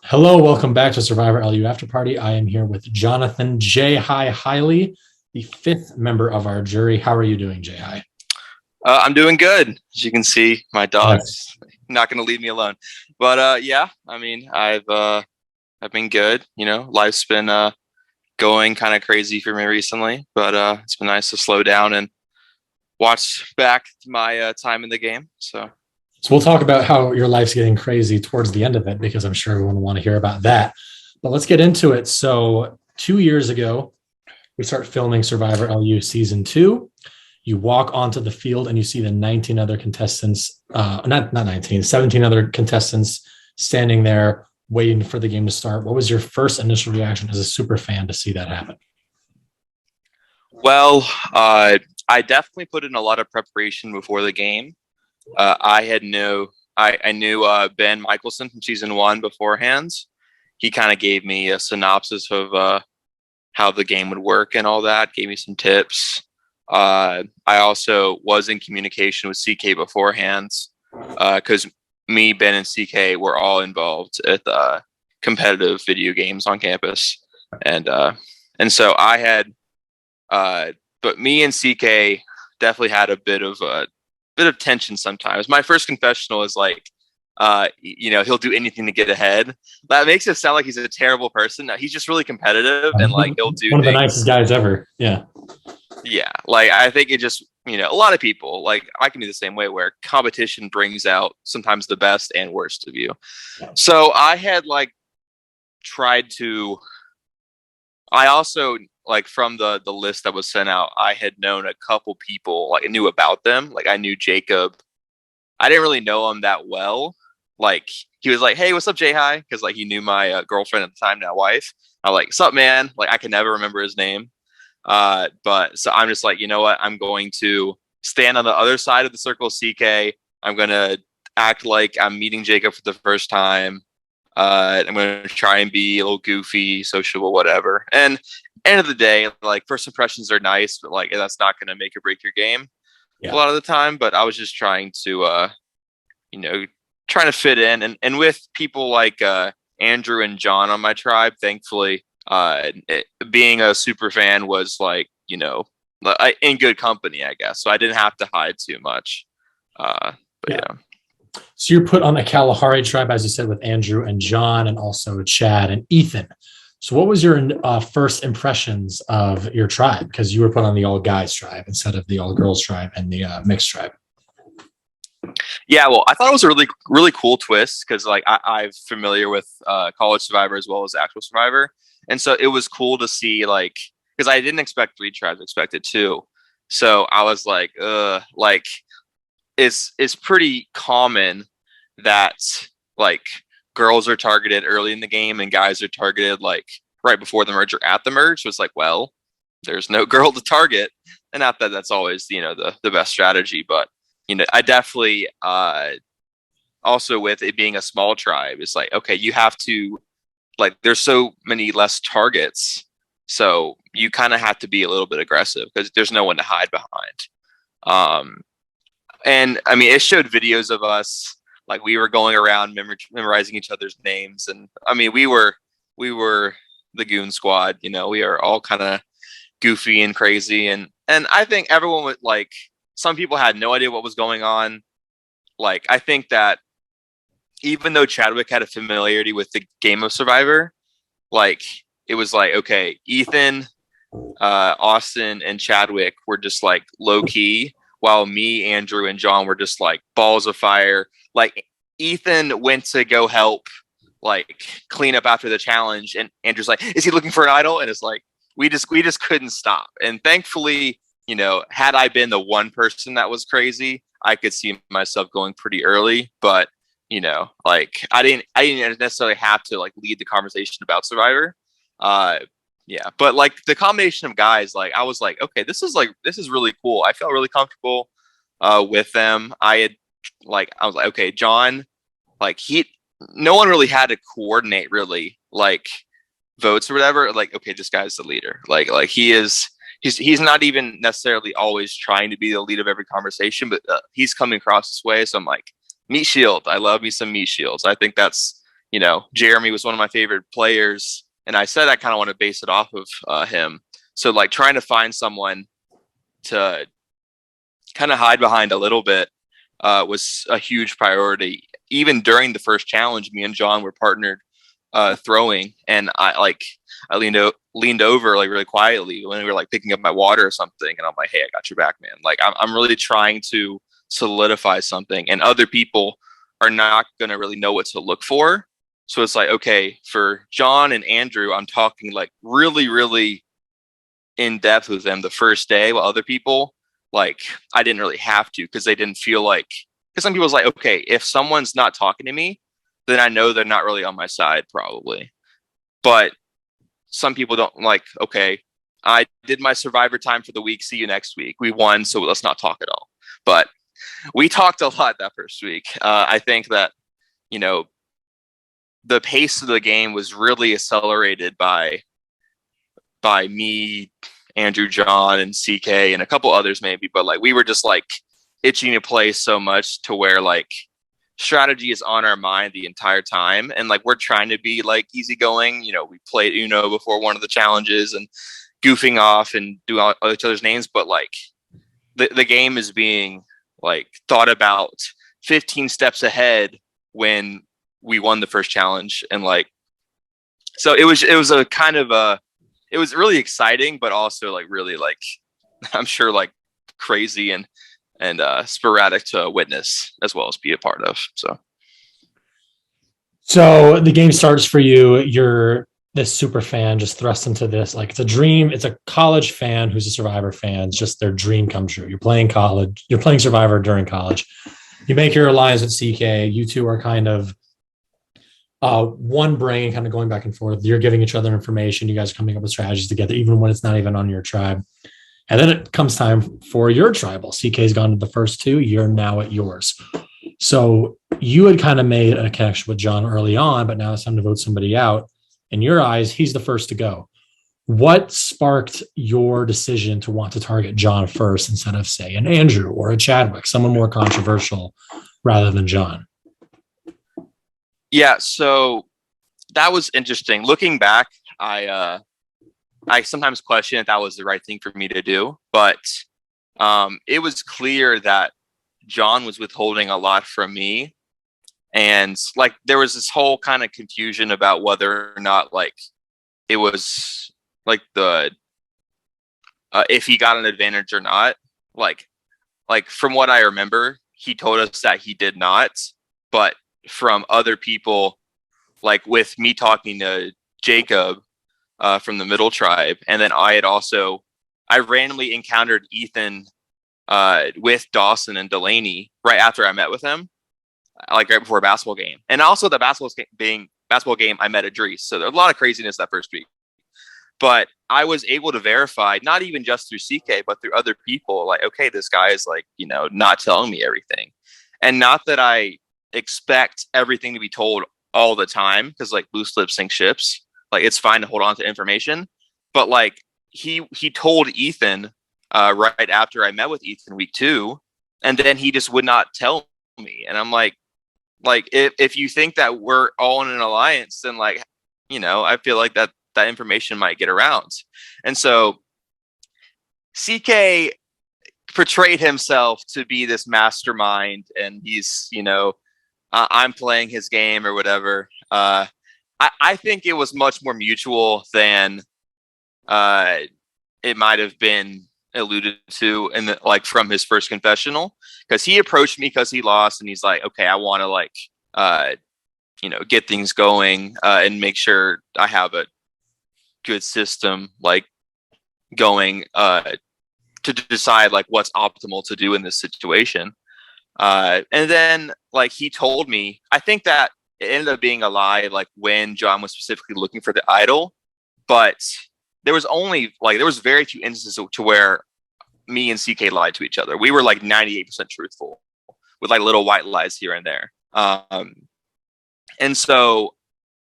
Hello, welcome back to Survivor LU After Party. I am here with Jonathan J. High Hiley, the fifth member of our jury. How are you doing, J. High? I'm doing good. As you can see, my Yes. dog's not going to leave me alone. But yeah, I mean, I've been good. Life's been going kind of crazy for me recently, but it's been nice to slow down and watch back my time in the game. So So we'll talk about how your life's getting crazy towards the end of it because I'm sure everyone will want to hear about that. But let's get into it. So 2 years ago, we start filming Survivor LU season two. You walk onto the field and you see the 19 other contestants, not 19, 17 other contestants standing there waiting for the game to start. What was your first initial reaction as a super fan to see that happen? well, I definitely put in a lot of preparation before the game. I knew Ben Michelson from season one beforehand. He kind of gave me a synopsis of how the game would work and all that, gave me some tips. I also was in communication with CK beforehand because me, Ben, and CK were all involved at competitive video games on campus, and so I had, but me and CK definitely had a bit of tension sometimes. My first confessional is like, he'll do anything to get ahead. That makes it sound like he's a terrible person. No, he's just really competitive and like he'll do One of the nicest things. guys ever. Yeah. Yeah, like I think it just a lot of people like I can be the same way where competition brings out sometimes the best and worst of you. So I had like tried to. I also like from the list that was sent out. I had known a couple people like I knew about them. Like I knew Jacob. I didn't really know him that well. Like he was like, "Hey, what's up, Jay High?" Because like he knew my girlfriend at the time, now wife. I'm like, "Sup, man?" Like I can never remember his name. But so I'm just like, you know what? I'm going to stand on the other side of the circle of CK. I'm going to act like I'm meeting Jacob for the first time. I'm going to try and be a little goofy, sociable, whatever. And end of the day, like first impressions are nice, but like that's not going to make or break your game a Yeah. lot of the time. But I was just trying to, you know, trying to fit in, and with people like Andrew and John on my tribe, thankfully, being a super fan was like in good company, I guess. So I didn't have to hide too much. But Yeah. yeah. So you're put on the Kalahari tribe, as you said, with Andrew and John, and also Chad and Ethan. So what was your first impressions of your tribe? Because you were put on the all guys tribe instead of the all girls tribe and the mixed tribe. Yeah, well, I thought it was a really cool twist because like I'm familiar with College Survivor as well as actual Survivor, and so it was cool to see like because I didn't expect three tribes, I expected two. So I was like it's pretty common that like girls are targeted early in the game and guys are targeted like right before the merge or at the merge. So it's like, well, there's no girl to target, and not that that's always the best strategy, but I definitely also with it being a small tribe, it's like okay, you have to like there's so many less targets, so you kind of have to be a little bit aggressive because there's no one to hide behind. Um, and I mean, it showed videos of us like we were going around memorizing each other's names, and I mean, we were the Goon Squad. We are all kind of goofy and crazy, and I think everyone would like. Some people had no idea what was going on. Like, I think that even though Chadwick had a familiarity with the game of Survivor, like it was like okay, Ethan, Austin, and Chadwick were just like low key, while me, Andrew, and John were just like balls of fire. Like Ethan went to go help, like clean up after the challenge, and Andrew's like, "Is he looking for an idol?" And it's like we just couldn't stop. And thankfully, had I been the one person that was crazy, I could see myself going pretty early. But like I didn't necessarily have to like lead the conversation about Survivor. Uh, yeah, but like the combination of guys, like I was okay, this is really cool. I felt really comfortable with them. I was like, okay, John, like no one really had to coordinate really like votes or whatever. Like, okay, this guy's the leader. Like he's not even necessarily always trying to be the lead of every conversation, but he's coming across this way. So I'm like, meat shield. I love me some meat shields. I think that's Jeremy was one of my favorite players, and I said I kind of want to base it off of him. So like trying to find someone to kind of hide behind a little bit was a huge priority. Even during the first challenge, me and John were partnered throwing, and I leaned over like really quietly when we were like picking up my water or something, and I'm like, "Hey, I got your back, man." Like I'm really trying to solidify something, and other people are not going to really know what to look for. So it's like, okay, for John and Andrew, I'm talking like really, really in depth with them the first day, while other people, like, I didn't really have to, because they didn't feel like, because some people's like, okay, if someone's not talking to me, then I know they're not really on my side, probably. But some people don't, like, okay, I did my survivor time for the week. See you next week. We won, so let's not talk at all. But we talked a lot that first week. I think that, the pace of the game was really accelerated by me, Andrew, John, and CK, and a couple others maybe. But like we were just like itching to play so much to where like strategy is on our mind the entire time, and like we're trying to be like easygoing. We played Uno before one of the challenges and goofing off and doing all each other's names, but like the game is being like thought about 15 steps ahead when we won the first challenge. And like, so it was a kind of it was really exciting, but also like really like, I'm sure like crazy and sporadic to witness as well as be a part of. So the game starts for you. You're this super fan, just thrust into this. Like it's a dream. It's a college fan who's a Survivor fan. It's just their dream come true. You're playing college. You're playing Survivor during college. You make your alliance with CK. You two are kind of one brain, kind of going back and forth. You're giving each other information. You guys are coming up with strategies together, even when it's not even on your tribe. And then it comes time for your tribal. CK's gone to the first two. You're now at yours. So you had kind of made a connection with John early on, but now it's time to vote somebody out. In your eyes, he's the first to go. What sparked your decision to want to target John first instead of, say, an Andrew or a Chadwick, someone more controversial rather than John? Yeah, so that was interesting. Looking back, I sometimes question if that was the right thing for me to do, but it was clear that John was withholding a lot from me. And like there was this whole kind of confusion about whether or not like it was like the if he got an advantage or not. Like from what I remember, he told us that he did not, but from other people, like with me talking to Jacob from the Middle Tribe, and then I randomly encountered Ethan with Dawson and Delaney right after I met with him, like right before a basketball game. And also the basketball game, I met Idris. So there's a lot of craziness that first week. But I was able to verify, not even just through CK, but through other people, like, okay, this guy is like, not telling me everything. And not that I expect everything to be told all the time, because like loose lips sink ships. Like it's fine to hold on to information. But like he told Ethan right after I met with Ethan week 2, and then he just would not tell me. And I'm like if you think that we're all in an alliance, then like, I feel like that information might get around. And so CK portrayed himself to be this mastermind, and he's, I'm playing his game or whatever. I think it was much more mutual than it might have been alluded to in like from his first confessional, because he approached me because he lost, and he's like, okay, I want to like get things going and make sure I have a good system like going to decide like what's optimal to do in this situation. And then like he told me, I think that it ended up being a lie, like when John was specifically looking for the idol, but there was very few instances to where me and CK lied to each other. We were like 98% truthful with like little white lies here and there. And so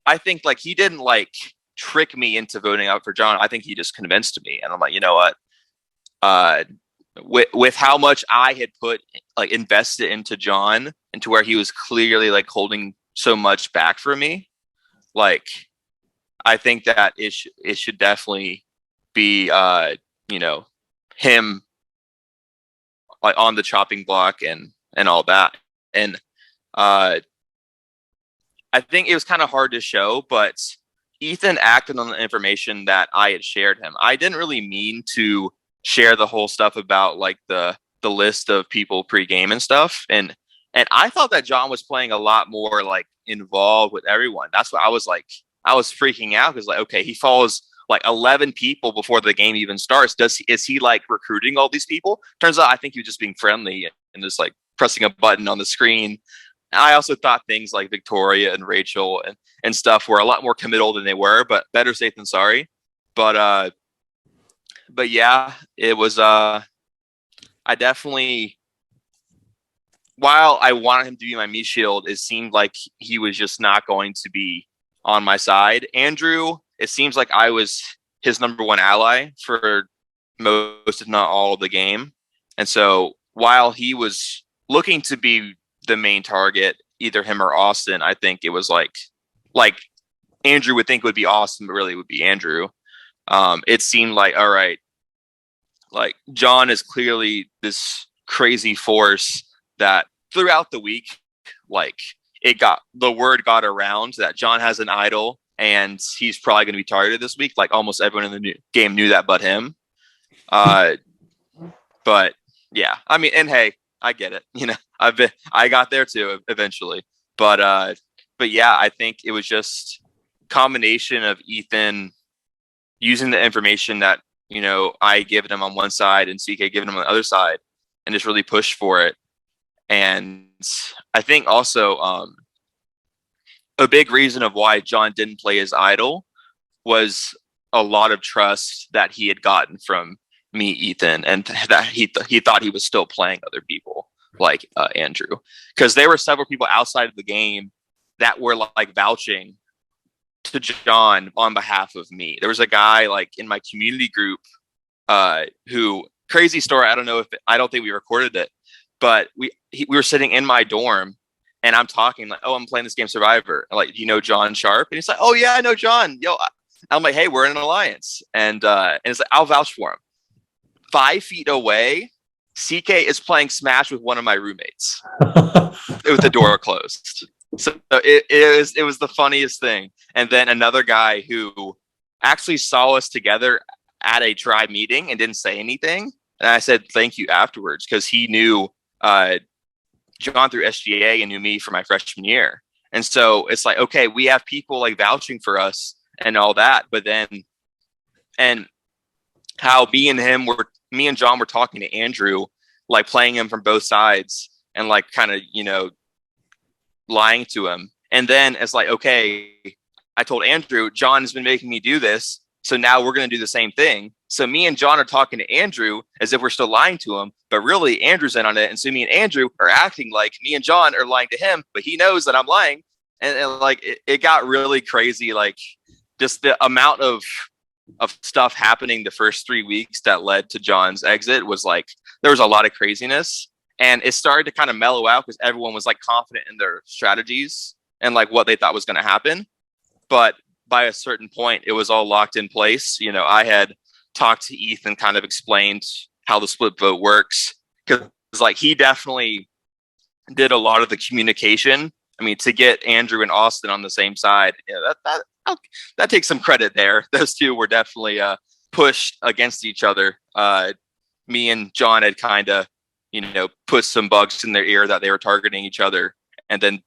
I think like he didn't like trick me into voting out for John. I think he just convinced me. And I'm like, you know what? With how much I had invested into John, and to where he was clearly like holding so much back from me, like I think that it should definitely be him like on the chopping block and all that. And uh I think it was kind of hard to show, but Ethan acted on the information that I had shared him. I didn't really mean to share the whole stuff about like the list of people pregame and stuff. And I thought that John was playing a lot more like involved with everyone. That's what I was like. I was freaking out because like, okay, he follows like 11 people before the game even starts. Is he like recruiting all these people? Turns out I think he was just being friendly and just like pressing a button on the screen. I also thought things like Victoria and Rachel and stuff were a lot more committal than they were, but better safe than sorry. But yeah, it was I definitely, while I wanted him to be my meat shield, it seemed like he was just not going to be on my side. Andrew, it seems like I was his number one ally for most, if not all, of the game. And so while he was looking to be the main target, either him or Austin, I think it was like Andrew would think it would be Austin, but really it would be Andrew. It seemed like, all right, like John is clearly this crazy force that throughout the week, like the word got around that John has an idol and he's probably going to be targeted this week. Like almost everyone in the game knew that, but him. But yeah, I mean, and hey, I get it. I got there too eventually, but yeah, I think it was just combination of Ethan using the information that I given him on one side and CK giving him on the other side, and just really push for it. And I think also a big reason of why John didn't play his idol was a lot of trust that he had gotten from me, Ethan, and that he thought he was still playing other people like Andrew, because there were several people outside of the game that were like vouching to John on behalf of me. There was a guy like in my community group who, crazy story. I don't think we recorded it, but we were sitting in my dorm and I'm talking like, oh, I'm playing this game Survivor. And like, John Sharp? And he's like, oh yeah, I know John. Yo, I'm like, hey, we're in an alliance. And it's like, I'll vouch for him. 5 feet away, CK is playing Smash with one of my roommates with the door closed. So it was the funniest thing. And then another guy who actually saw us together at a tribe meeting and didn't say anything. And I said, thank you afterwards, because he knew John through SGA and knew me for my freshman year. And so it's like, okay, we have people like vouching for us and all that. But then, and how me and John were talking to Andrew, like playing him from both sides and like kind of, lying to him. And then it's like, okay, I told Andrew, John has been making me do this. So now we're going to do the same thing. So me and John are talking to Andrew as if we're still lying to him, but really Andrew's in on it. And so me and Andrew are acting like me and John are lying to him, but he knows that I'm lying. And like, it got really crazy. Like just the amount of stuff happening the first 3 weeks that led to John's exit was like, there was a lot of craziness. And it started to kind of mellow out because everyone was like confident in their strategies and like what they thought was going to happen. But by a certain point, it was all locked in place. I had talked to Ethan, kind of explained how the split vote works, because like he definitely did a lot of the communication. I mean, to get Andrew and Austin on the same side, that takes some credit there. Those two were definitely pushed against each other. Me and John had kind of put some bugs in their ear that they were targeting each other. And then,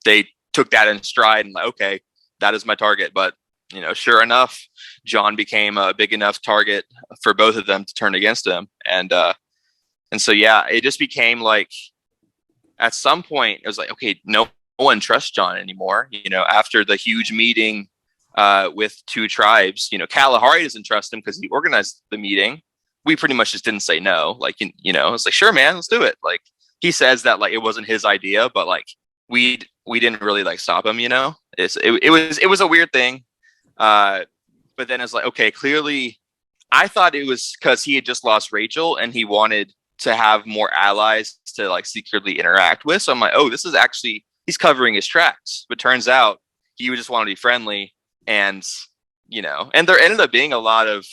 they took that in stride and like, okay, that is my target. But, sure enough, John became a big enough target for both of them to turn against him. And so, yeah, it just became like, at some point it was like, okay, no one trusts John anymore. After the huge meeting with 2 tribes, Kalahari doesn't trust him because he organized the meeting. We pretty much just didn't say no. Like, it's like, sure, man, let's do it. Like he says that like it wasn't his idea, but like we didn't really like stop him. It was a weird thing. But then it's like, okay, clearly, I thought it was because he had just lost Rachel and he wanted to have more allies to like secretly interact with. So I'm like, oh, this is actually, he's covering his tracks. But turns out he would just want to be friendly. And, and there ended up being a lot of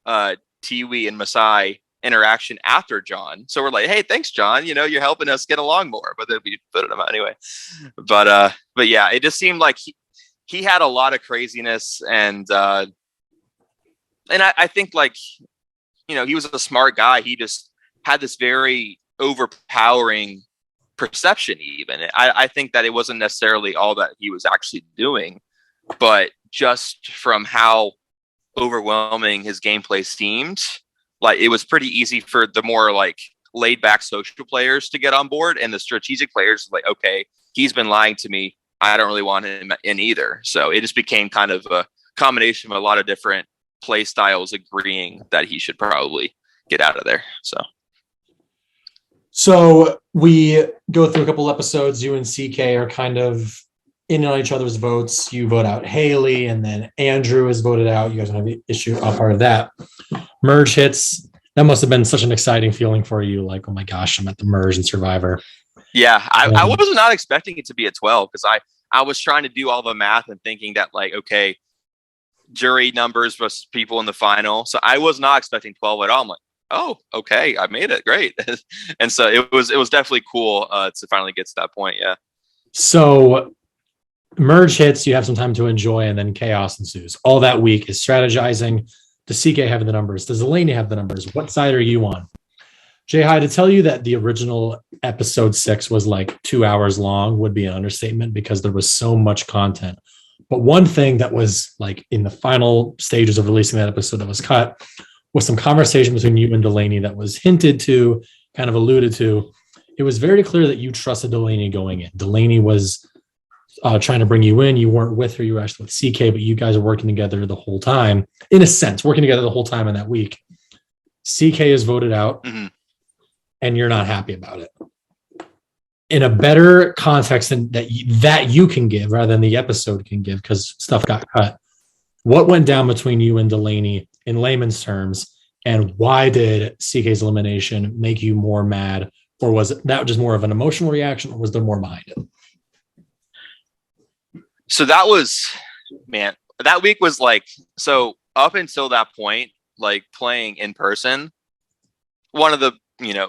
Tiwi and Masai interaction after John. So we're like, hey, thanks, John. You're helping us get along more. But then we put him out anyway. But yeah, it just seemed like he had a lot of craziness, and I think like, he was a smart guy. He just had this very overpowering perception even. I think that it wasn't necessarily all that he was actually doing, but just from how overwhelming his gameplay seemed, like it was pretty easy for the more like laid back social players to get on board, and the strategic players like, okay, he's been lying to me. I don't really want him in either. So it just became kind of a combination of a lot of different play styles agreeing that he should probably get out of there. So we go through a couple episodes. You and CK are kind of in on each other's votes. You vote out Haley, and then Andrew is voted out. You guys don't have the issue a part of that. Merge hits. That must have been such an exciting feeling for you. Like, oh my gosh, I'm at the merge and Survivor. Yeah, I was not expecting it to be a 12 because I was trying to do all the math and thinking that like, okay, jury numbers versus people in the final. So I was not expecting 12 at all. I'm like, oh, okay, I made it. Great. And so it was definitely cool to finally get to that point. Yeah. So merge hits, you have some time to enjoy, and then chaos ensues. All that week is strategizing. Does CK have the numbers? Does Elaine have the numbers? What side are you on? Jay Hi, to tell you that the original episode 6 was like 2 hours long would be an understatement because there was so much content. But one thing that was like in the final stages of releasing that episode that was cut was some conversation between you and Delaney that was hinted to, kind of alluded to. It was very clear that you trusted Delaney going in. Delaney was trying to bring you in. You weren't with her. You were actually with CK, but you guys are working together the whole time. In a sense, working together the whole time in that week. CK is voted out, and you're not happy about it. In a better context than that you can give rather than the episode can give because stuff got cut. What went down between you and Delaney in layman's terms, and why did CK's elimination make you more mad, or was that just more of an emotional reaction, or was there more behind it? So that was, man, that week was like, so up until that point, like playing in person, one of the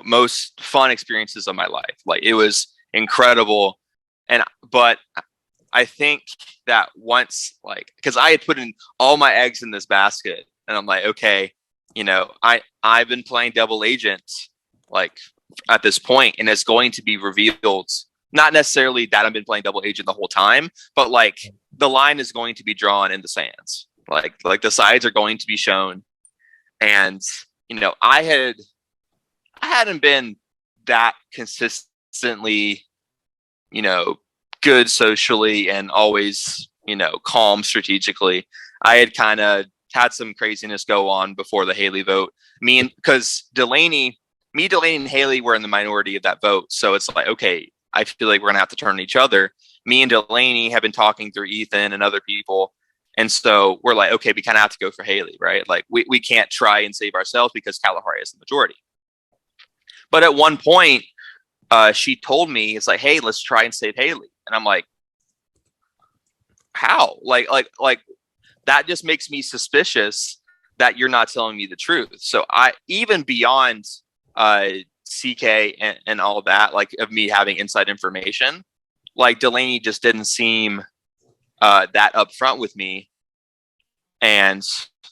most fun experiences of my life. Like it was incredible. But I think that once, like, because I had put in all my eggs in this basket, and I'm like, okay, I've been playing double agent like at this point, and it's going to be revealed, not necessarily that I've been playing double agent the whole time, but like the line is going to be drawn in the sands. Like the sides are going to be shown. And, I hadn't been that consistently, good socially and always, calm strategically. I had kind of had some craziness go on before the Haley vote. Because Delaney and Haley were in the minority of that vote. So it's like, okay, I feel like we're going to have to turn on each other. Me and Delaney have been talking through Ethan and other people. And so we're like, okay, we kind of have to go for Haley, right? Like we can't try and save ourselves because Kalahari is the majority. But at one point, she told me, it's like, hey, let's try and save Haley. And I'm like, how? Like that just makes me suspicious that you're not telling me the truth. So I, even beyond CK and all that, like of me having inside information, like Delaney just didn't seem that upfront with me. And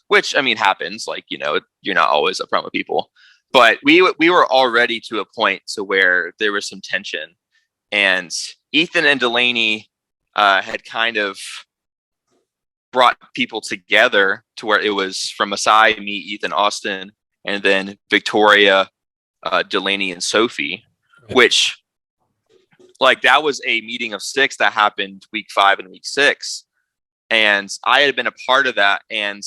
which, I mean, happens, like, you're not always upfront with people. But we were already to a point to where there was some tension, and Ethan and Delaney had kind of brought people together to where it was from Masai, me, Ethan, Austin, and then Victoria, Delaney, and Sophie, which like that was a meeting of 6 that happened week 5 and week 6. And I had been a part of that. And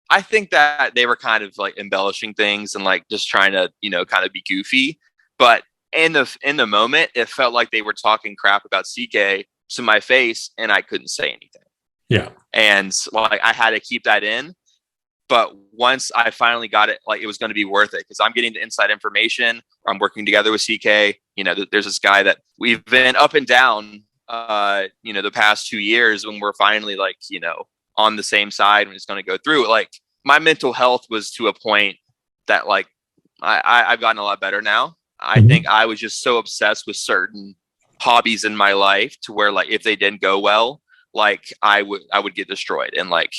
I think that they were kind of like embellishing things and like just trying to, kind of be goofy. But in the moment, it felt like they were talking crap about CK to my face, and I couldn't say anything. Yeah. And like I had to keep that in. But once I finally got it, like it was going to be worth it because I'm getting the inside information. I'm working together with CK. There's this guy that we've been up and down the past 2 years when we're finally like, on the same side when it's going to go through, like my mental health was to a point that like I've gotten a lot better now. I think I was just so obsessed with certain hobbies in my life to where like if they didn't go well, like I would get destroyed. And like,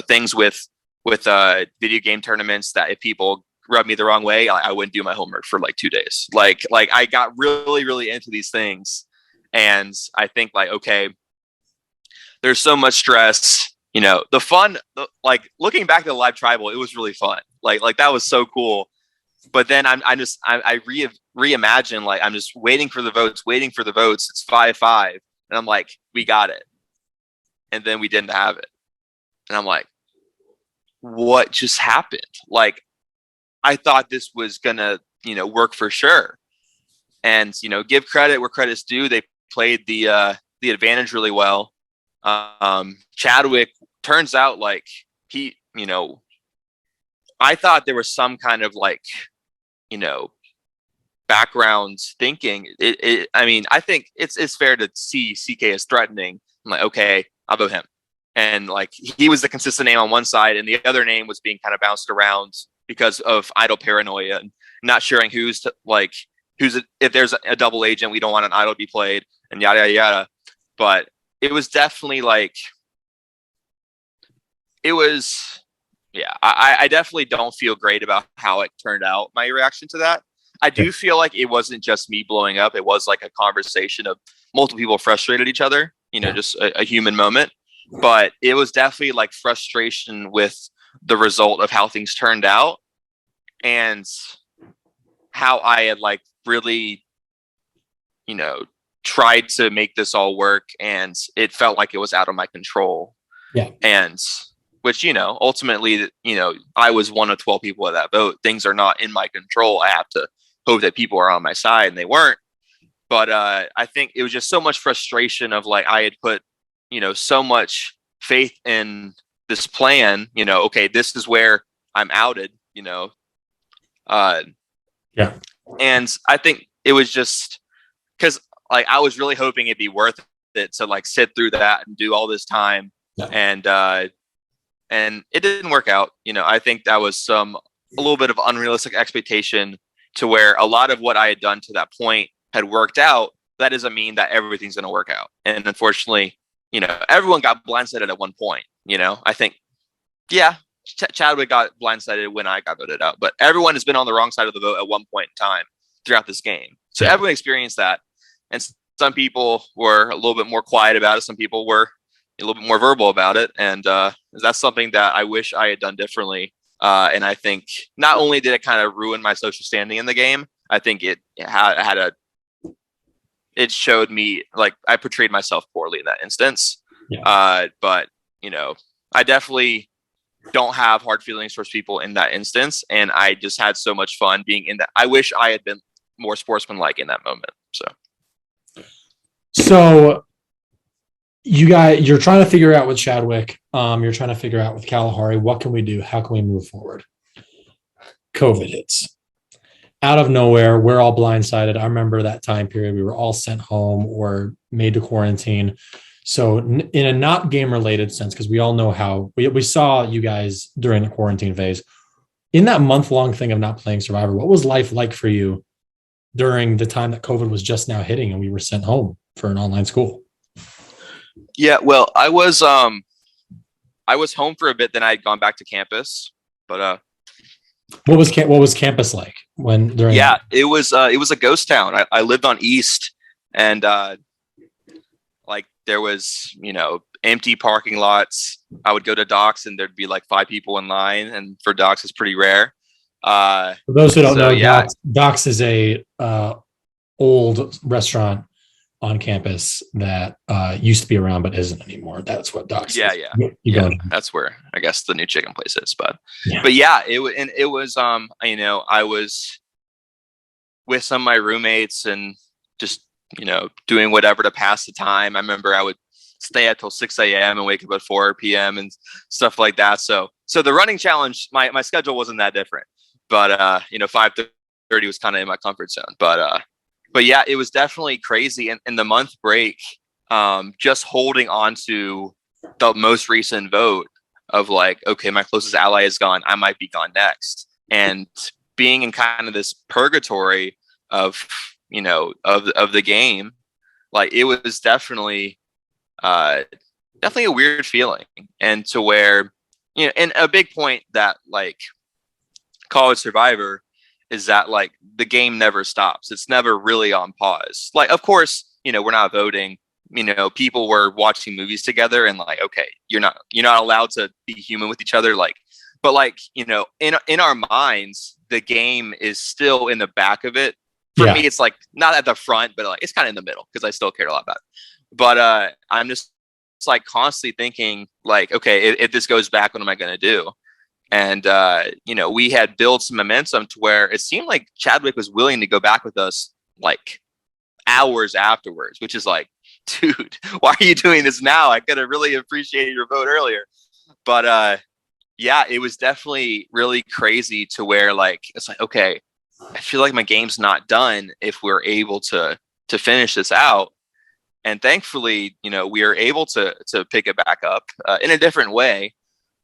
things with video game tournaments that if people rub me the wrong way, I wouldn't do my homework for like 2 days. Like I got really, really into these things. And I think like, okay, there's so much stress, the fun, like looking back at the live tribal, it was really fun. Like that was so cool. But then I reimagine, like, I'm just waiting for the votes. It's 5-5. And I'm like, we got it. And then we didn't have it. And I'm like, what just happened? Like, I thought this was gonna, work for sure. And, give credit where credit's due. They played the advantage really well. Chadwick turns out like he, I thought there was some kind of like, background thinking. I mean, I think it's fair to see CK as threatening. I'm like, okay, I'll vote him. And like, he was the consistent name on one side and the other name was being kind of bounced around because of idol paranoia and not sharing if there's a double agent, we don't want an idol to be played and yada, yada, yada. But it was definitely like, I definitely don't feel great about how it turned out, my reaction to that. I do feel like it wasn't just me blowing up. It was like a conversation of multiple people frustrated each other, just a human moment. But it was definitely like frustration with the result of how things turned out and how I had like really, tried to make this all work. And it felt like it was out of my control. Yeah. And which, ultimately, I was one of 12 people at that vote. Things are not in my control. I have to hope that people are on my side and they weren't. But I think it was just so much frustration of like, I had put, so much faith in this plan, okay, this is where I'm outed, Yeah. And I think it was just because like, I was really hoping it'd be worth it to like sit through that and do all this time. Yeah. And it didn't work out. I think that was a little bit of unrealistic expectation to where a lot of what I had done to that point had worked out. That doesn't mean that everything's going to work out. And unfortunately, everyone got blindsided at one point. I think, yeah, Chadwick got blindsided when I got voted out, but everyone has been on the wrong side of the vote at one point in time throughout this game. So everyone experienced that. And some people were a little bit more quiet about it. Some people were a little bit more verbal about it. And that's something that I wish I had done differently. And I think not only did it kind of ruin my social standing in the game, I think it showed me like I portrayed myself poorly in that instance. Yeah. But I definitely don't have hard feelings towards people in that instance. And I just had so much fun being in that. I wish I had been more sportsmanlike in that moment. So you're trying to figure out with Chadwick. You're trying to figure out with Kalahari, what can we do? How can we move forward? COVID hits. Out of nowhere, we're all blindsided. I remember that time period. We were all sent home or made to quarantine. So in a not game related sense, because we all know how we saw you guys during the quarantine phase, in that month-long thing of not playing Survivor, what was life like for you during the time that COVID was just now hitting and we were sent home for an online school? Yeah, well, I was home for a bit, then I had gone back to campus. But what was campus like during that? It was a ghost town. I lived on East, and like there was empty parking lots. I would go to Docks and there'd be like 5 people in line, and for Docks it's pretty rare. For those who don't know, Docks is a old restaurant on campus that used to be around but isn't anymore. That's what Docks is. Yeah. That's where I guess the new chicken place is. But yeah, it was I was with some of my roommates and just doing whatever to pass the time. I remember I would stay up till 6 a.m. and wake up at 4 p.m. and stuff like that. So the running challenge, my schedule wasn't that different, but 5:30 was kind of in my comfort zone. But yeah, it was definitely crazy. And the month break, just holding on to the most recent vote of like, okay, my closest ally is gone, I might be gone next, and being in kind of this purgatory of of the game. Like, it was definitely a weird feeling, and to where, and a big point that like College Survivor is that like the game never stops. It's never really on pause. Like, of course, we're not voting. People were watching movies together, and like, okay, you're not allowed to be human with each other. Like, but like, in our minds, the game is still in the back of it. For me, it's like not at the front, but like it's kind of in the middle because I still cared a lot about it. But I'm just like constantly thinking like, okay, if this goes back, what am I going to do? And we had built some momentum to where it seemed like Chadwick was willing to go back with us like hours afterwards, which is like, dude, why are you doing this now? I could have really appreciated your vote earlier. But yeah, it was definitely really crazy to where like it's like, okay, I feel like my game's not done if we're able to finish this out. And thankfully, we are able to pick it back up in a different way,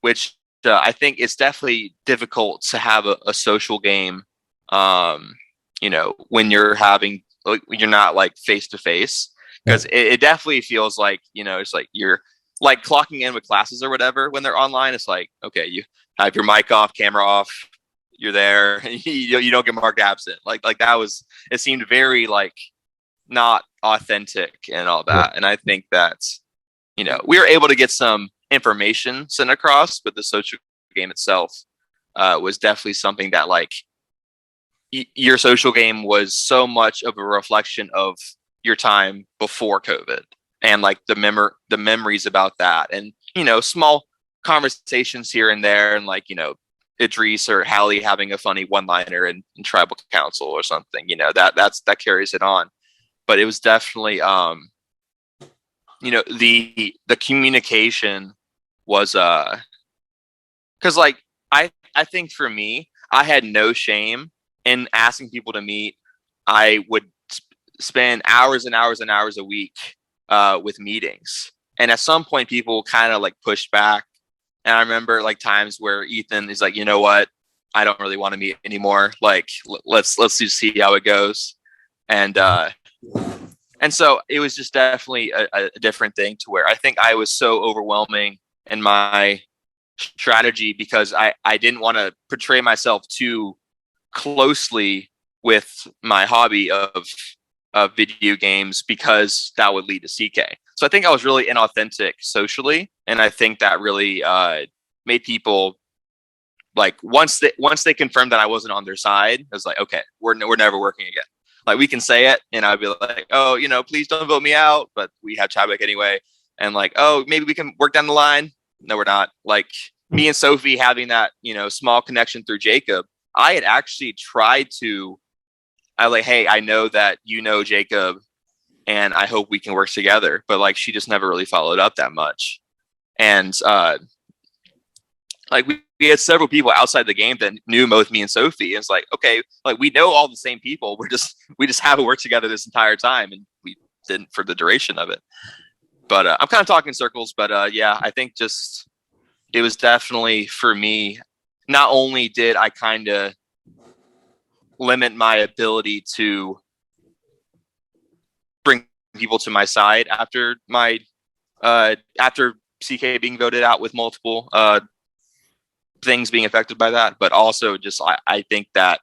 which I think it's definitely difficult to have a social game, when you're having, like, you're not like face to face, because it definitely feels like, it's like you're like clocking in with classes or whatever when they're online. It's like, okay, you have your mic off, camera off, you're there, you don't get marked absent. Like that was, it seemed very like not authentic and all that. And I think that, we were able to get some information sent across, but the social game itself was definitely something that like your social game was so much of a reflection of your time before COVID, and like the memories about that, and small conversations here and there, and like Idris or Hallie having a funny one-liner in tribal council or something, that carries it on. But it was definitely the communication was because like I think for me, I had no shame in asking people to meet. I would spend hours and hours and hours a week with meetings, and at some point people kind of like pushed back. And I remember like times where Ethan is like, you know what, I don't really want to meet anymore, like let's just see how it goes. And so it was just definitely a different thing, to where I think I was so overwhelming in my strategy because I didn't want to portray myself too closely with my hobby of video games, because that would lead to CK. So I think I was really inauthentic socially, and I think that really made people like, once they confirmed that I wasn't on their side, it was like, okay, we're never working again. Like, we can say it, and I'd be like, oh, please don't vote me out, but we have Chadwick anyway. And like, oh, maybe we can work down the line. No, we're not. Like, me and Sophie having that, small connection through Jacob, I had actually tried to, hey, I know that Jacob, and I hope we can work together. But like, she just never really followed up that much. And like, we had several people outside the game that knew both me and Sophie. And it's like, okay, like, we know all the same people. We just haven't worked together this entire time, and we didn't for the duration of it. But I'm kind of talking circles. But yeah, I think just it was definitely for me. Not only did I kind of limit my ability to bring people to my side after CK being voted out with multiple things being affected by that, but also just I think that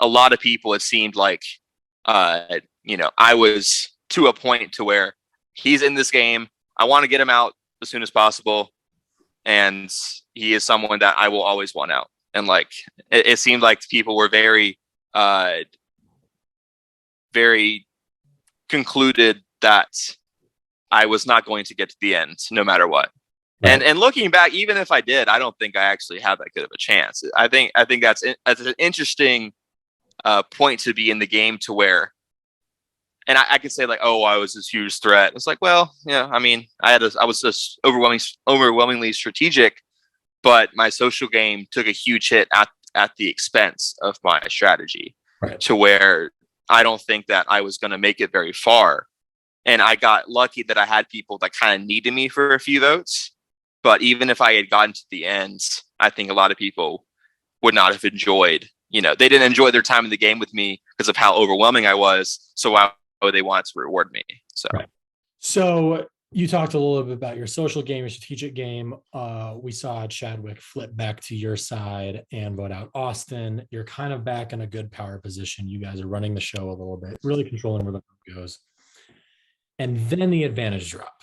a lot of people, it seemed like I was to a point to where he's in this game, I want to get him out as soon as possible, and he is someone that I will always want out. And like it seemed like people were very very concluded that I was not going to get to the end no matter what. Right. And looking back, even if I did, I don't think I actually have that good of a chance. I think that's an interesting point to be in the game, to where, and I could say like, oh, I was this huge threat. It's like, well, yeah, I mean, I was just overwhelmingly strategic, but my social game took a huge hit at the expense of my strategy, right, to where I don't think that I was going to make it very far And I got lucky that I had people that kind of needed me for a few votes. But even if I had gotten to the end, I think a lot of people would not have enjoyed, they didn't enjoy their time in the game with me because of how overwhelming I was. So why would they want to reward me? So, Right. So you talked a little bit about your social game, your strategic game. We saw Chadwick flip back to your side and vote out Austin. You're kind of back in a good power position. You guys are running the show a little bit, really controlling where the vote goes. And then the advantage drop.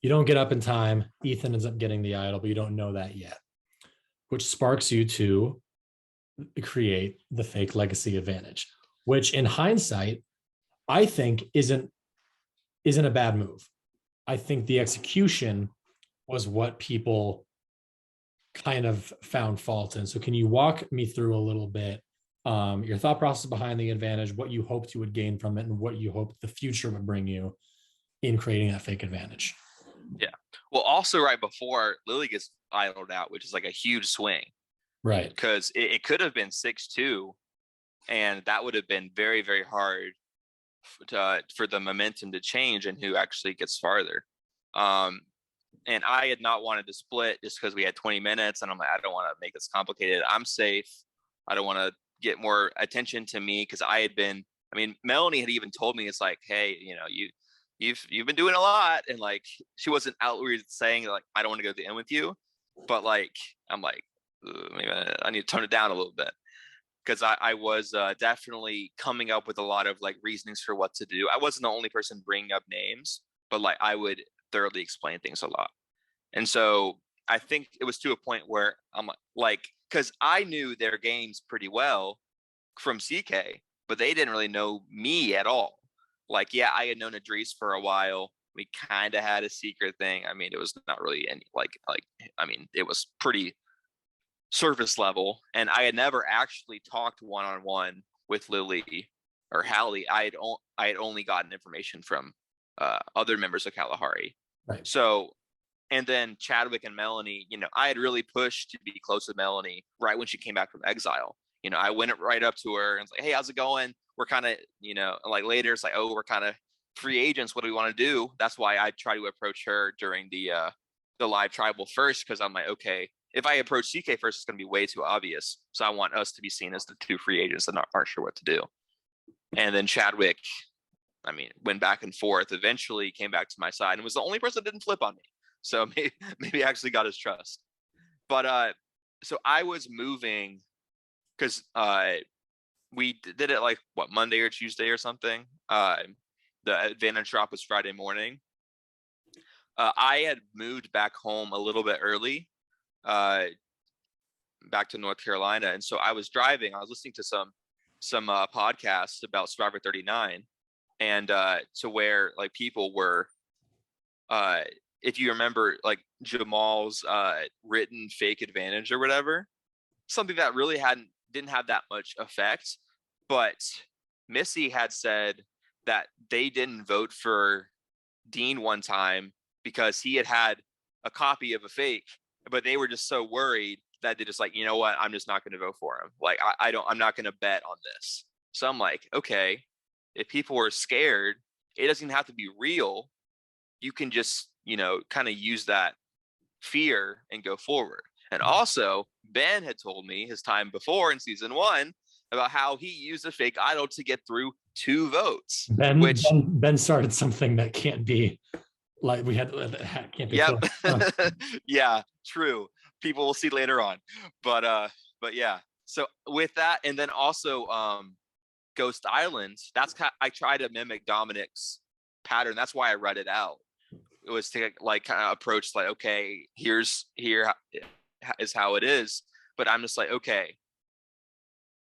You don't get up in time. Ethan ends up getting the idol, but you don't know that yet, which sparks you to create the fake legacy advantage, which in hindsight, I think isn't a bad move. I think the execution was what people kind of found fault in. So can you walk me through a little bit your thought process behind the advantage, what you hoped you would gain from it, and what you hoped the future would bring you in creating that fake advantage? Yeah. Well, also right before Lily gets idled out, which is like a huge swing. Right. Because it could have been 6-2, and that would have been very, very hard for the momentum to change and who actually gets farther. And I had not wanted to split just because we had 20 minutes, and I'm like, I don't want to make this complicated. I'm safe. I don't want to get more attention to me because Melanie had even told me, it's like, hey, you've been doing a lot, and like she wasn't outwardly saying like I don't want to go to the end with you, but like I'm like maybe I need to tone it down a little bit because I was definitely coming up with a lot of like reasonings for what to do. I wasn't the only person bringing up names, but like I would thoroughly explain things a lot, and so I think it was to a point where I'm like because I knew their games pretty well from CK, but they didn't really know me at all. Like, yeah, I had known Idris for a while. We kind of had a secret thing. I mean, it was not really any it was pretty surface level. And I had never actually talked one-on-one with Lily or Hallie. I had only gotten information from other members of Kalahari. Right. So, and then Chadwick and Melanie, I had really pushed to be close with Melanie right when she came back from exile. I went right up to her and was like, hey, how's it going? We're kind of, like later it's like, oh, we're kind of free agents. What do we want to do? That's why I try to approach her during the live tribal first. Cause I'm like, okay, if I approach CK first, it's going to be way too obvious. So I want us to be seen as the two free agents that aren't sure what to do. And then Chadwick, went back and forth, eventually came back to my side and was the only person that didn't flip on me. So maybe I actually got his trust. But so I was moving because we did it like Monday or Tuesday or something. The advantage drop was Friday morning. I had moved back home a little bit early, back to North Carolina, and so I was driving. I was listening to some podcasts about Survivor 39, and to where like people were, if you remember, like Jamal's written fake advantage or whatever, something that really didn't have that much effect. But Missy had said that they didn't vote for Dean one time because he had a copy of a fake, but they were just so worried that they just like, you know what, I'm just not going to vote for him. Like, I'm not going to bet on this. So I'm like, okay, if people are scared, it doesn't have to be real. You can just, kind of use that fear and go forward. And also, Ben had told me his time before in season 1 about how he used a fake idol to get through 2 votes. Ben started something that can't be like we had. Can't be. Yep. Yeah, true. People will see later on, but yeah. So with that, and then also Ghost Island. I try to mimic Dominic's pattern. That's why I read it out. It was to like kind of approach like, okay, here is how it is. But I'm just like, okay,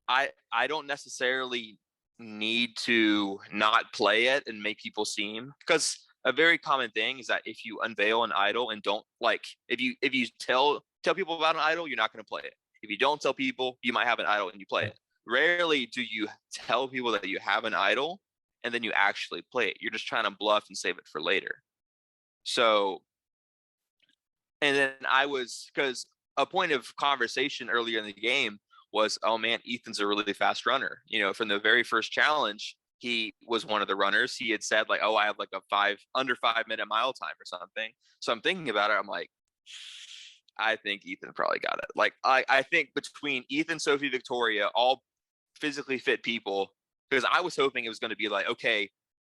I don't necessarily need to not play it and make people seem, because a very common thing is that if you unveil an idol and don't like, if you tell people about an idol, you're not going to play it. If you don't tell people, you might have an idol and you play it. Rarely do you tell people that you have an idol and then you actually play it. You're just trying to bluff and save it for later. So, and then because a point of conversation earlier in the game was, oh man, Ethan's a really fast runner. From the very first challenge, he was one of the runners. He had said like, "Oh, I have like a under 5 minute mile time or something." So I'm thinking about it. I'm like, I think Ethan probably got it. Like I think between Ethan, Sophie, Victoria, all physically fit people, because I was hoping it was going to be like, okay,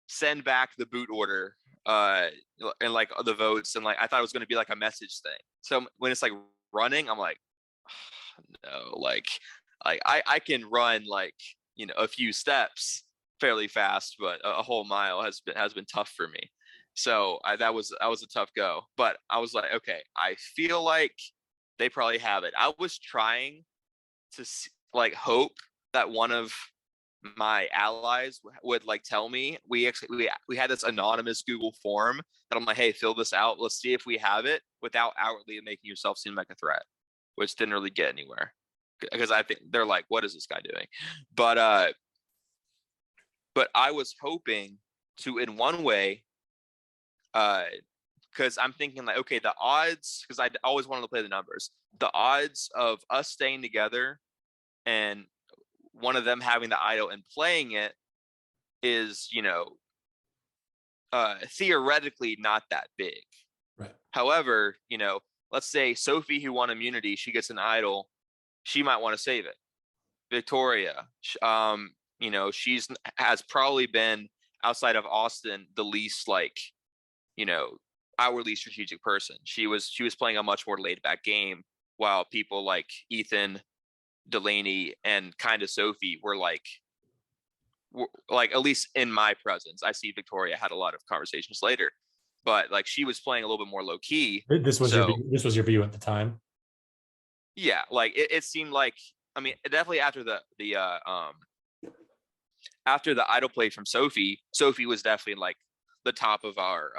send back the boot order and like the votes, and like I thought it was going to be like a message thing. So when it's like running, I'm like, no, like I can run like, you know, a few steps fairly fast, but a whole mile has been tough for me. So that was a tough go. But I was like, okay, I feel like they probably have it. I was trying to like hope that one of my allies would like tell me. We had this anonymous Google form that I'm like, hey, fill this out. Let's see if we have it without outwardly making yourself seem like a threat, which didn't really get anywhere, because I think they're like, what is this guy doing? But I was hoping to, in one way, because I'm thinking like, okay, the odds, because I always wanted to play the numbers, the odds of us staying together and one of them having the idol and playing it is, you know, theoretically not that big. Right. However, you know, let's say Sophie, who won immunity, she gets an idol, she might want to save it. Victoria, you know, has probably been, outside of Austin, the least like, you know, outwardly strategic person. She was playing a much more laid back game, while people like Ethan, Delaney, and kind of Sophie were like at least in my presence. I see Victoria had a lot of conversations later, but like she was playing a little bit more low key. This was your view at the time. Yeah, like it seemed like, I mean, definitely after the idol play from Sophie was definitely like the top of our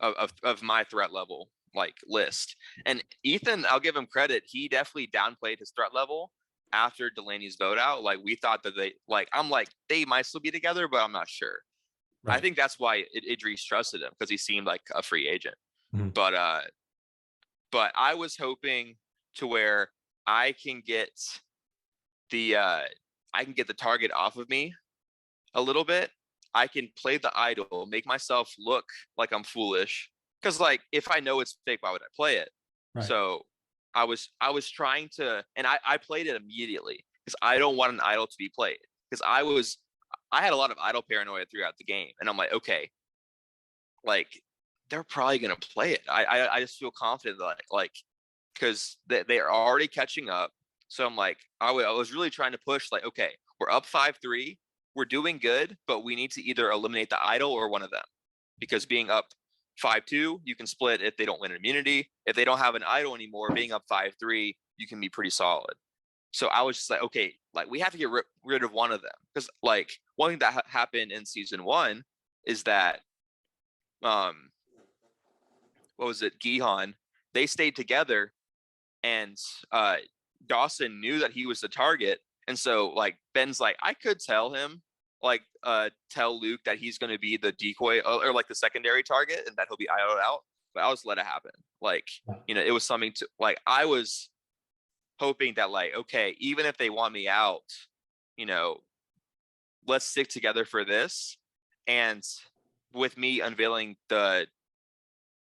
of my threat level like list. And Ethan, I'll give him credit, he definitely downplayed his threat level after Delaney's vote out. Like we thought that I'm like, they might still be together, but I'm not sure. Right. I think that's why Idris trusted him, because he seemed like a free agent. Mm-hmm. But I was hoping to where I can get the target off of me a little bit. I can play the idol, make myself look like I'm foolish, because like if I know it's fake, why would I play it? Right. So I was trying to, and I played it immediately, because I don't want an idol to be played, because I had a lot of idol paranoia throughout the game, and I'm like, okay, like they're probably gonna play it. I just feel confident that like because they are already catching up. So I'm like, I was really trying to push like, okay, we're up 5-3, we're doing good, but we need to either eliminate the idol or one of them, because being up 5-2, you can split if they don't win immunity. If they don't have an idol anymore, being up 5-3, you can be pretty solid. So I was just like, okay, like we have to get rid of one of them, because like one thing that happened in season 1 is that what was it, Gihan, they stayed together, and Dawson knew that he was the target, and so like Ben's like, I could tell him, like tell Luke that he's going to be the decoy or like the secondary target, and that he'll be idled out, but I was let it happen. Like, you know, it was something to like, I was hoping that like, okay, even if they want me out, you know, let's stick together for this. And with me unveiling the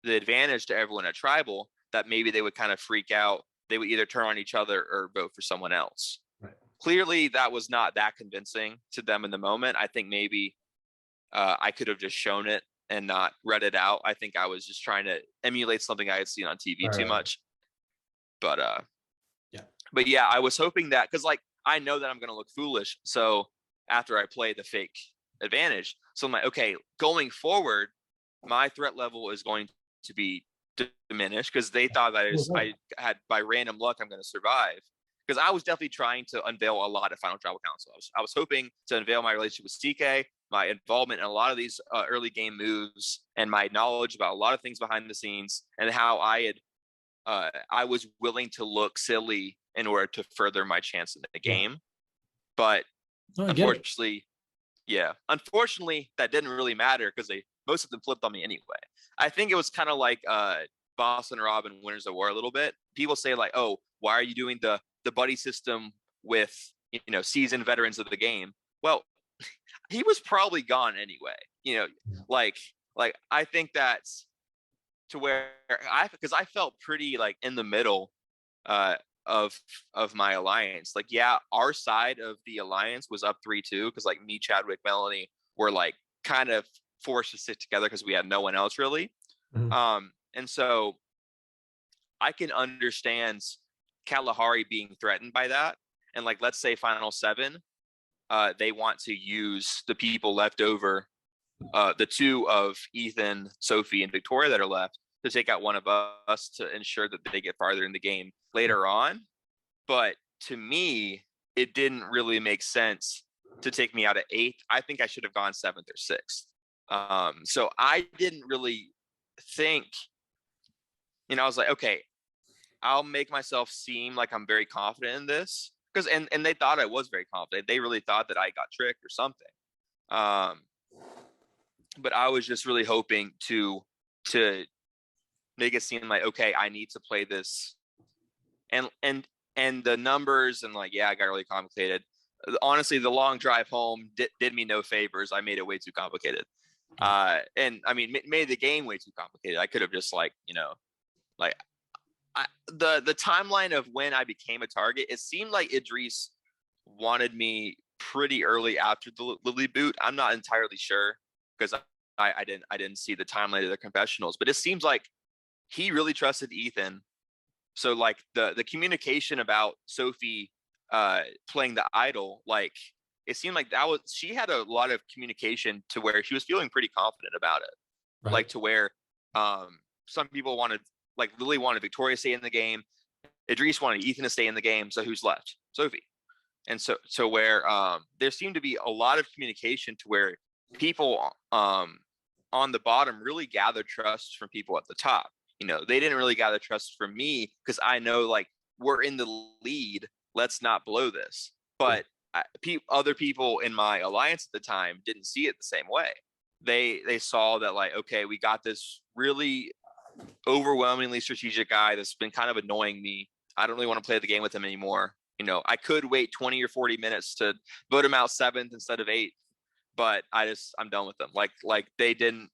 advantage to everyone at Tribal, that maybe they would kind of freak out. They would either turn on each other or vote for someone else. Right. Clearly, that was not that convincing to them in the moment. I think maybe I could have just shown it and not read it out. I think I was just trying to emulate something I had seen on TV too much. But yeah, I was hoping that, because like I know that I'm going to look foolish. So after I play the fake advantage, so I'm like, okay, going forward, my threat level is going to be diminished, because they thought that I had, by random luck, I'm going to survive. Because I was definitely trying to unveil a lot of Final Tribal Council. I was hoping to unveil my relationship with CK, my involvement in a lot of these early game moves, and my knowledge about a lot of things behind the scenes, and how I was willing to look silly in order to further my chance in the game. But unfortunately, that didn't really matter, because most of them flipped on me anyway. I think it was kind of like Boston Rob and Winners of War a little bit. People say like, oh, why are you doing the buddy system with, you know, seasoned veterans of the game? Well, he was probably gone anyway. Like I think that's to where because I felt pretty like in the middle uh of my alliance. Like, yeah, our side of the alliance was up 3-2 because like me, Chadwick, Melanie were like kind of forced to sit together because we had no one else really. Mhm. And so I can understand Kalahari being threatened by that. And like, let's say Final Seven, they want to use the people left over, the two of Ethan, Sophie, and Victoria that are left to take out one of us to ensure that they get farther in the game later on. But to me, it didn't really make sense to take me out at 8th. I think I should have gone 7th or 6th. So I didn't really think, I was like, okay, I'll make myself seem like I'm very confident in this because, and they thought I was very confident. They really thought that I got tricked or something. But I was just really hoping to make it seem like, okay, I need to play this, and the numbers and like, yeah, I got really complicated. Honestly, the long drive home did me no favors. I made it way too complicated, and I mean, made the game way too complicated. I could have just like, like the timeline of when I became a target. It seemed like Idris wanted me pretty early after the Lily boot. I'm not entirely sure because I didn't see the timeline of the confessionals, but it seems like he really trusted Ethan. So like the communication about Sophie playing the idol, like it seemed like she had a lot of communication to where she was feeling pretty confident about it. Right. Like to where some people wanted, like Lily wanted Victoria to stay in the game, Idris wanted Ethan to stay in the game. So who's left? Sophie. And so where there seemed to be a lot of communication to where people on the bottom really gathered trust from people at the top. They didn't really gather trust from me because I know like we're in the lead. Let's not blow this. But other people in my alliance at the time didn't see it the same way. They saw that like, okay, we got this really overwhelmingly strategic guy that's been kind of annoying me. I don't really want to play the game with him anymore. I could wait 20 or 40 minutes to vote him out 7th instead of 8th, but I'm done with them. Like they didn't,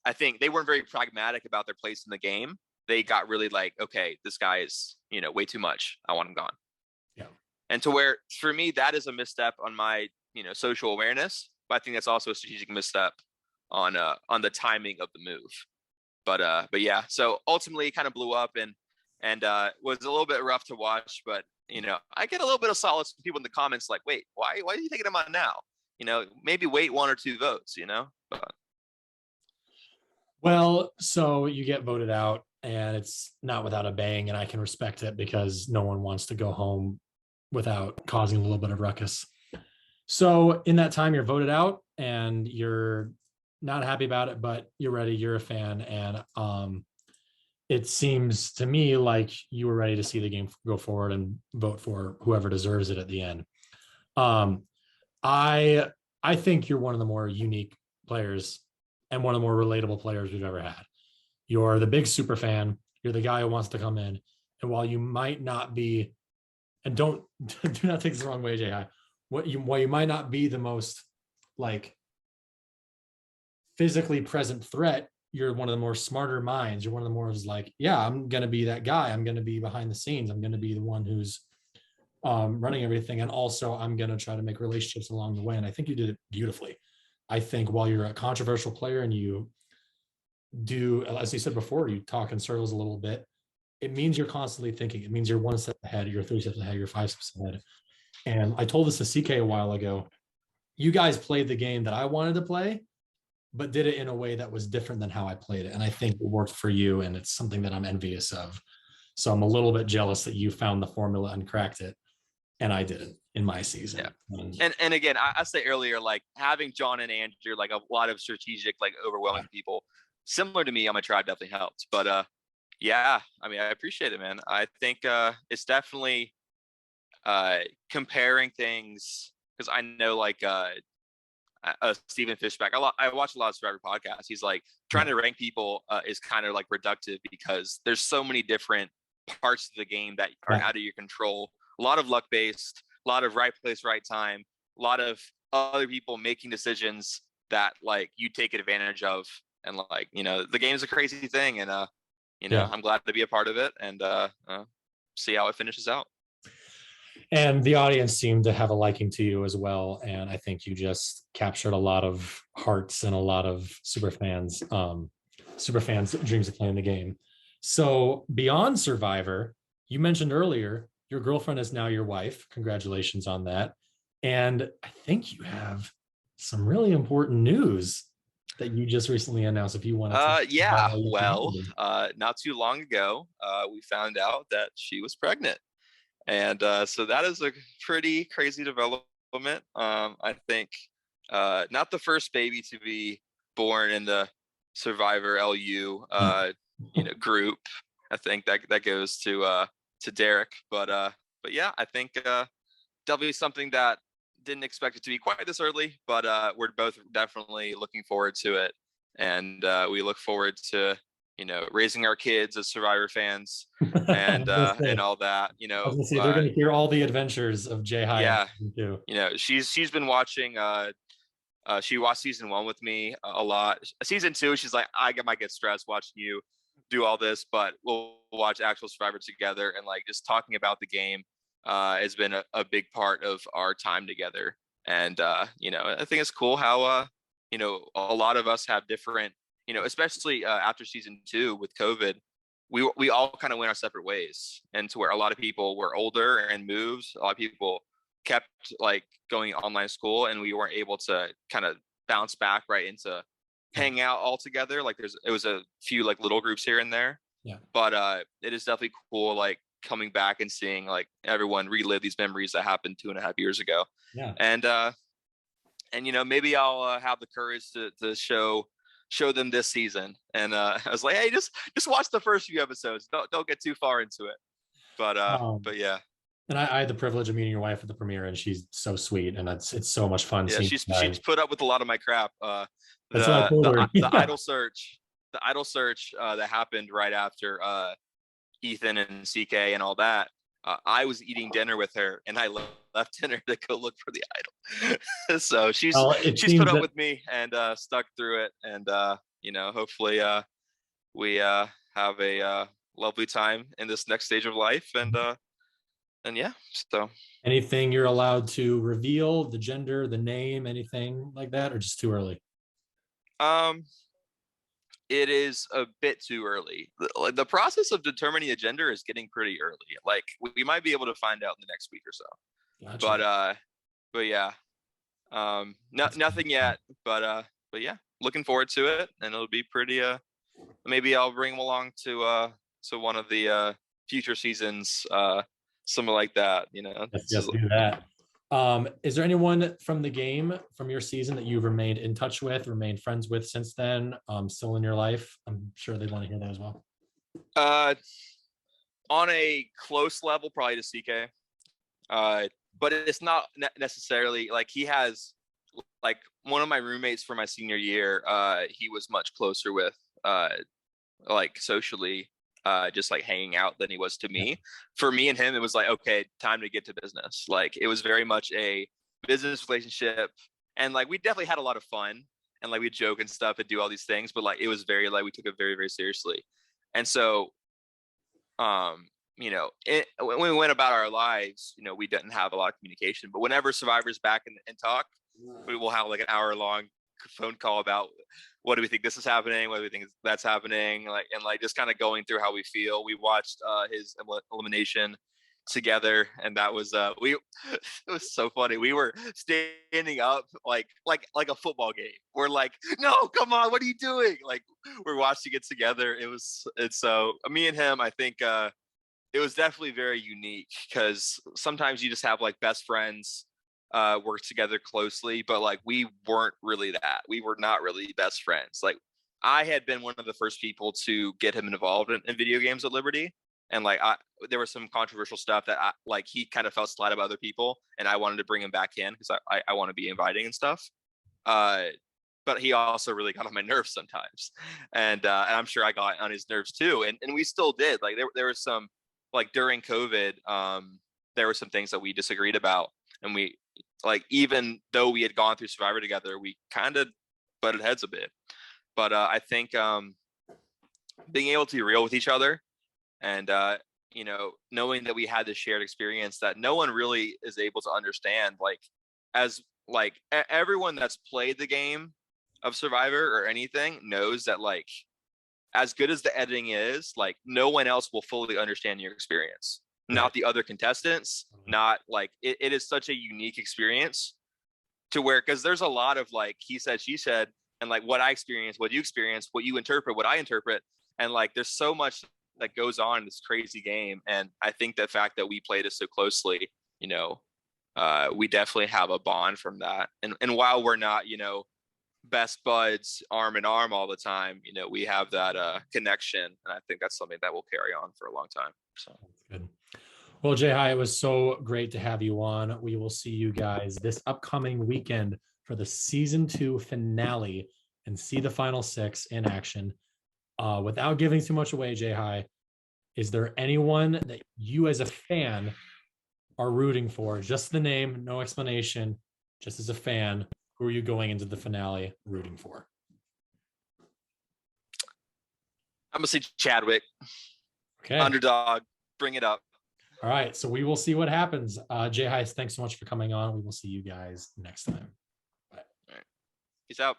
I think they weren't very pragmatic about their place in the game. They got really like, okay, this guy is, way too much. I want him gone. Yeah. And to where, for me, that is a misstep on my, social awareness. But I think that's also a strategic misstep on the timing of the move. But yeah, so ultimately it kind of blew up and was a little bit rough to watch. But, I get a little bit of solace from people in the comments like, wait, why are you taking him on now? Maybe wait 1 or 2 votes, But Well, so you get voted out and it's not without a bang, and I can respect it because no one wants to go home without causing a little bit of ruckus. So in that time, you're voted out and you're not happy about it, but you're ready. You're a fan. And it seems to me like you were ready to see the game go forward and vote for whoever deserves it at the end. Um, I think you're one of the more unique players and one of the more relatable players we've ever had. You're the big super fan. You're the guy who wants to come in. And while you might not be, and don't do not take this the wrong way, Jai, while you might not be the most like physically present threat, you're one of the more smarter minds. You're one of the more like, yeah, I'm going to be that guy. I'm going to be behind the scenes. I'm going to be the one who's running everything. And also I'm going to try to make relationships along the way. And I think you did it beautifully. I think while you're a controversial player and you do, as you said before, you talk in circles a little bit, it means you're constantly thinking. It means you're 1 step ahead, you're 3 steps ahead, you're 5 steps ahead. And I told this to CK a while ago. You guys played the game that I wanted to play, but did it in a way that was different than how I played it. And I think it worked for you. And it's something that I'm envious of. So I'm a little bit jealous that you found the formula and cracked it, and I didn't in my season. Yeah. And again, I said earlier, like having John and Andrew, like a lot of strategic, like overwhelming people similar to me on my tribe definitely helped. But yeah, I mean, I appreciate it, man. I think it's definitely comparing things, because I know like Stephen Fishback, I watch a lot of Survivor podcasts. He's like trying to rank people is kind of like reductive because there's so many different parts of the game that are out of your control. A lot of luck based, lot of right place, right time, a lot of other people making decisions that like you take advantage of. And like, the game's a crazy thing. And, Yeah. I'm glad to be a part of it and see how it finishes out. And the audience seemed to have a liking to you as well. And I think you just captured a lot of hearts and a lot of super fans' dreams of playing the game. So beyond Survivor, you mentioned earlier your girlfriend is now your wife. Congratulations on that. And I think you have some really important news that you just recently announced. If you want to talk about Yeah. how you Well, can. not too long ago, we found out that she was pregnant. And so that is a pretty crazy development. I think not the first baby to be born in the Survivor LU group. I think that goes to Derek, but yeah, I think definitely something that didn't expect it to be quite this early, but we're both definitely looking forward to it, and we look forward to raising our kids as Survivor fans and all that. I was gonna say they're gonna hear all the adventures of Jay High Yeah, too. she's been watching. She watched season 1 with me a lot. Season 2, she's like, might get stressed watching you do all this, but we'll watch actual Survivor together, and like just talking about the game has been a big part of our time together. And I think it's cool how a lot of us have different, especially after season 2 with COVID, we all kind of went our separate ways, and to where a lot of people were older and moved. A lot of people kept like going online school, and we weren't able to kind of bounce back right into hang out all together. Like it was a few like little groups here and there. Yeah. But it is definitely cool like coming back and seeing like everyone relive these memories that happened 2.5 years ago. Yeah. And maybe I'll have the courage to show them this season. And I was like, hey, just watch the first few episodes. Don't get too far into it. But yeah. And I had the privilege of meeting your wife at the premiere, and she's so sweet, and it's so much fun. Yeah, she's put up with a lot of my crap. That's what I told her. The idol search, that happened right after Ethan and CK and all that. I was eating dinner with her, and I left dinner to go look for the idol. So she's put up with me and stuck through it, and hopefully we have a lovely time in this next stage of life, and yeah. So anything you're allowed to reveal, the gender, the name, anything like that, or just too early? It is a bit too early. The process of determining a gender is getting pretty early. Like we might be able to find out in the next week or so. Gotcha. But yeah, nothing yet. But yeah, looking forward to it, and it'll be pretty. Maybe I'll bring them along to one of the future seasons, something like that. Let's just do that. Is there anyone from the game, from your season, that you've remained in touch with, remained friends with since then, still in your life? I'm sure they want to hear that as well. On a close level, probably to CK. But it's not necessarily like he has, like one of my roommates for my senior year, he was much closer with, like socially, just like hanging out than he was to me. For me and him, it was like, okay, time to get to business. Like it was very much a business relationship, and like we definitely had a lot of fun, and like we joke and stuff and do all these things, but like it was very like we took it very, very seriously. And so when we went about our lives, we didn't have a lot of communication, but whenever Survivor's back and talk, we will have like an hour long phone call about what do we think this is happening, what do we think that's happening, like, and like just kind of going through how we feel. We watched his elimination together, and that was it was so funny. We were standing up like a football game. We're like, no, come on, what are you doing? Like we're watching it together. It's so me and him, I think it was definitely very unique, because sometimes you just have like best friends work together closely, but like we weren't really that. We were not really best friends. Like I had been one of the first people to get him involved in video games at Liberty, and like there was some controversial stuff that like he kind of felt slighted by other people, and I wanted to bring him back in because I want to be inviting and stuff. But he also really got on my nerves sometimes, and I'm sure I got on his nerves too, and we still did. Like there was some, like during COVID, there were some things that we disagreed about. and we like, even though we had gone through Survivor together, we kind of butted heads a bit. But I think being able to be real with each other, and knowing that we had this shared experience that no one really is able to understand, like, as like everyone that's played the game of Survivor or anything knows that, like, as good as the editing is, like, no one else will fully understand your experience. Not the other contestants, not like it is such a unique experience to where, because there's a lot of like he said, she said, and like what I experience, what you experience, what you interpret, what I interpret. And like there's so much that goes on in this crazy game. And I think the fact that we played it so closely, we definitely have a bond from that. And while we're not, best buds arm in arm all the time, we have that connection. And I think that's something that will carry on for a long time. So That's good. Well, Jay, hi, it was so great to have you on. We will see you guys this upcoming weekend for the season 2 finale and see the final 6 in action. Without giving too much away, Jay, hi, is there anyone that you as a fan are rooting for? Just the name, no explanation, just as a fan. Who are you going into the finale rooting for? I'm gonna say Chadwick. Okay. Underdog. Bring it up. All right. So we will see what happens. Jay Heist, thanks so much for coming on. We will see you guys next time. Bye. All right. Peace out.